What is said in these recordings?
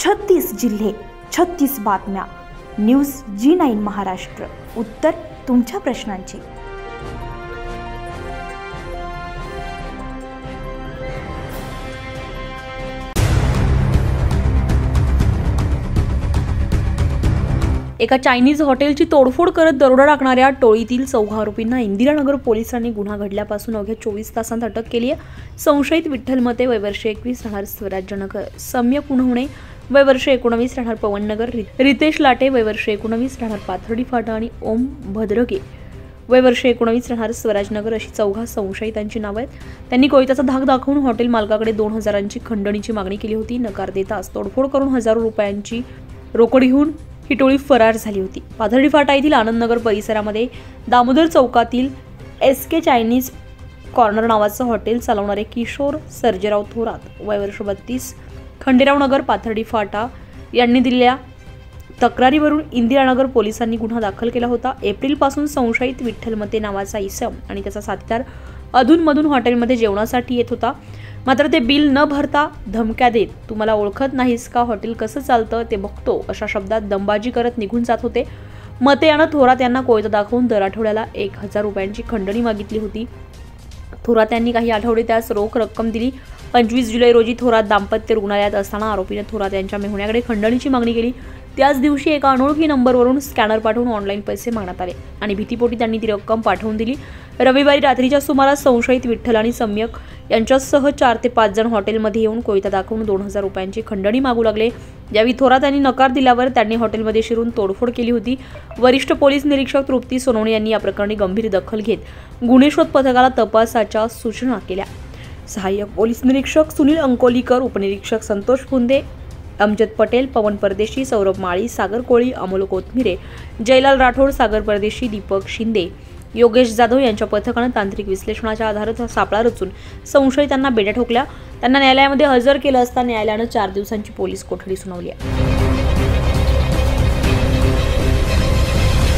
36 जिल्हे, 36 बातम्या. News G9 Maharashtra. उत्तर तुमच्या प्रश्नांची. एका चायनीज हॉटेलची तोडफोड करत दरोडा टाकणाऱ्या टोळीतील 14 आरोपींना इंदिरानगर पोलिसांनी गुन्हा घडल्यापासून अवघ्या 24 तासांत अटक केली आहे. संशयित विठ्ठल मते वय वर्ष 21 राहणार स्वराज्यनगर, सम्यक उन्हवणे वय वर्ष 19 राहणार पवननगर, रितेश लाटे वय वर्ष 19 राहणार पाथर्डी फाटा आणि ओम भद्रगे वय वर्ष 19 राहणार स्वराजनगर अशी 14 संशयितांची नावं आहेत. त्यांनी कोयत्याचा धाक दाखवून हॉटेल मालकाकडे 2000ची खंडणीची मागणी केली होती. नकार देताच तोडफोड करून हजारो रुपयांची रोकड घेऊन ही टोळी फरार झाली होती. पाथर्डी फाटा येथील आनंदनगर परिसरामध्ये दामोदर चौकातील SK चायनीज कॉर्नर नावाचं हॉटेल चालवणारे किशोर सर्जेराव थोरात वय वर्ष 32 खंडेराव नगर पाथर्डी फाटा यांनी दिलेल्या तक्रारीवरून इंदिरानगर पोलिसांनी गुन्हा दाखल केला होता. एप्रिलपासून संशयित विठ्ठल मते नावाचा इसम आणि त्याचा साथीदार अधूनमधून हॉटेलमध्ये जेवणासाठी येत होता. मात्र ते बिल न भरता धमक्या देत तुम्हाला ओळखत नाहीस का, हॉटेल कसं चालतं ते बघतो अशा शब्दात दमबाजी करत निघून जात होते. मते यानं थोरात यांना कोयता दाखवून दर आठवड्याला 1000 रुपयांची खंडणी मागितली होती. थोरात यांनी काही आठवडे त्यास रोख रक्कम दिली. 25 जुलै रोजी थोरात दाम्पत्य रुग्णालयात असताना आरोपीने थोरात यांच्या मेहुण्याकडे खंडणीची मागणी केली. त्याच दिवशी एका अनोळखी नंबरवरून स्कॅनर पाठवून ऑनलाईन पैसे मागण्यात आले आणि भीतीपोटी त्यांनी ती रक्कम पाठवून दिली. रविवारी रात्रीच्या सुमारास संशयित विठ्ठल आणि सम्यक यांच्यासह 4 ते 5 जण हॉटेलमध्ये येऊन कोयता दाखवून 2000 रुपयांची खंडणी मागू लागले. यावेळी थोरात यांनी नकार दिल्यावर त्यांनी हॉटेलमध्ये शिरून तोडफोड केली होती. वरिष्ठ पोलीस निरीक्षक तृप्ती सोनवणे यांनी या प्रकरणी गंभीर दखल घेत गुन्हे शोध पथकाला तपासाच्या सूचना केल्या. सहाय्यक पोलीस निरीक्षक सुनील अंकोलीकर, उपनिरीक्षक संतोष फुंदे, अमजद पटेल, पवन परदेशी, सौरभ माळी, सागर कोळी, अमोल कोथमिरे, जयलाल राठोड, सागर परदेशी, दीपक शिंदे, योगेश जाधव यांच्या पथकानं तांत्रिक विश्लेषणाच्या आधारात सापळा रचून संशयितांना बेड्या ठोकल्या. त्यांना न्यायालयामध्ये हजर केलं असता न्यायालयानं 4 दिवसांची पोलीस कोठडी सुनावली आहे.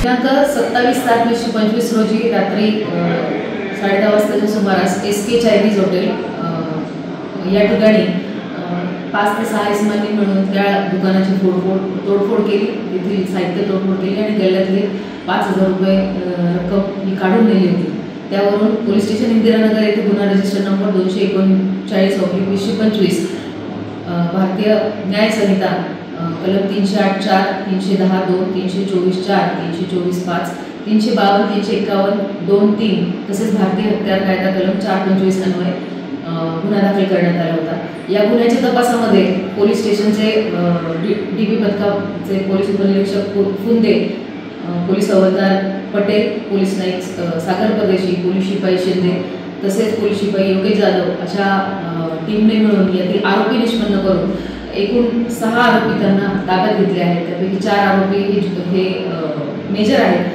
27/7/2025 रोजी रात्री 10:30 वाजताच्या सुमारास SK चायनीज हॉटेल या ठिकाणी 5 ते 6 इसमांनी मिळून त्या दुकानाची तोडफोड केली. तेथील साहित्य तोडफोड केली आणि गल्ल्यातले 5000 रुपये रक्कम ही काढून नेली होती. त्यावरून पोलीस स्टेशन इंदिरानगर येथे गुन्हा रजिस्टर नंबर 239/2025 भारतीय न्याय संहिता कलम 308(4), 310(2), 324(4), 324(5), 352, 351, 2(3) तसेच भारतीय हत्यार कायदा कलम 425 अन्वये गुन्हा दाखल करण्यात आला होता. या गुन्ह्याच्या तपासामध्ये पोलीस स्टेशनचे DP पथकाचे पोलीस उपनिरीक्षक फुंदे, पोलीस हवालदार पटेल, पोलीस नाईक सागर परदेशी, पोलीस शिपाई शिंदे तसेच पोलीस शिपाई योगेश जाधव अशा टीमने मिळून यातील आरोपी निष्पन्न करून एकूण 6 आरोपी त्यांना ताब्यात घेतले आहेत. त्यापैकी 4 आरोपी हे मेजर आहेत.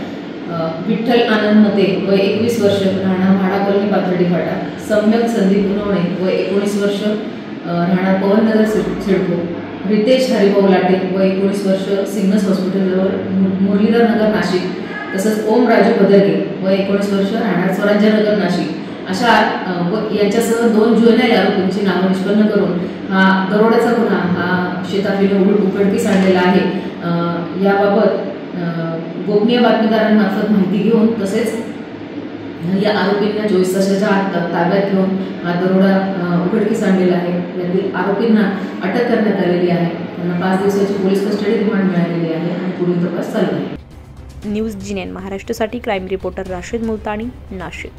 विठ्ठल आनंद मते वय 21 वर्ष राहणार म्हाडा कॉलनी पाथर्डी फाटा, सम्यक संदीप उन्हवणे वय 19 वर्ष राहणार पवननगर सिडको, रितेश हरिभाऊ लाटे वय 19 वर्ष सिग्नस हॉस्पिटलजवळ मुरलीधर नगर नाशिक, तसंच ओम राजू भद्रगे वय 19 वर्ष राहणार स्वराज्यनगर नाशिक अशा यांच्यासह 2 जुवेनाईल आरोपींची नावं निष्पन्न करून हा दरोड्याचा गुन्हा हा शेताफीने उघडकीस आणलेला आहे. याबाबत गोपनीय बातमीदारांमार्फत माहिती घेऊन तसेच या आरोपींना 24 तासाच्या आत ताब्यात घेऊन हा दरोडा उघडकीस आणलेला आहे. यातील आरोपींना अटक करण्यात आलेली आहे. त्यांना 5 दिवसाची पोलीस कस्टडी रिमांड मिळालेली आहे आणि पुढील तपास चालू आहे. न्यूज G9 महाराष्ट्रासाठी क्राईम रिपोर्टर राशिद मुलतानी, नाशिक.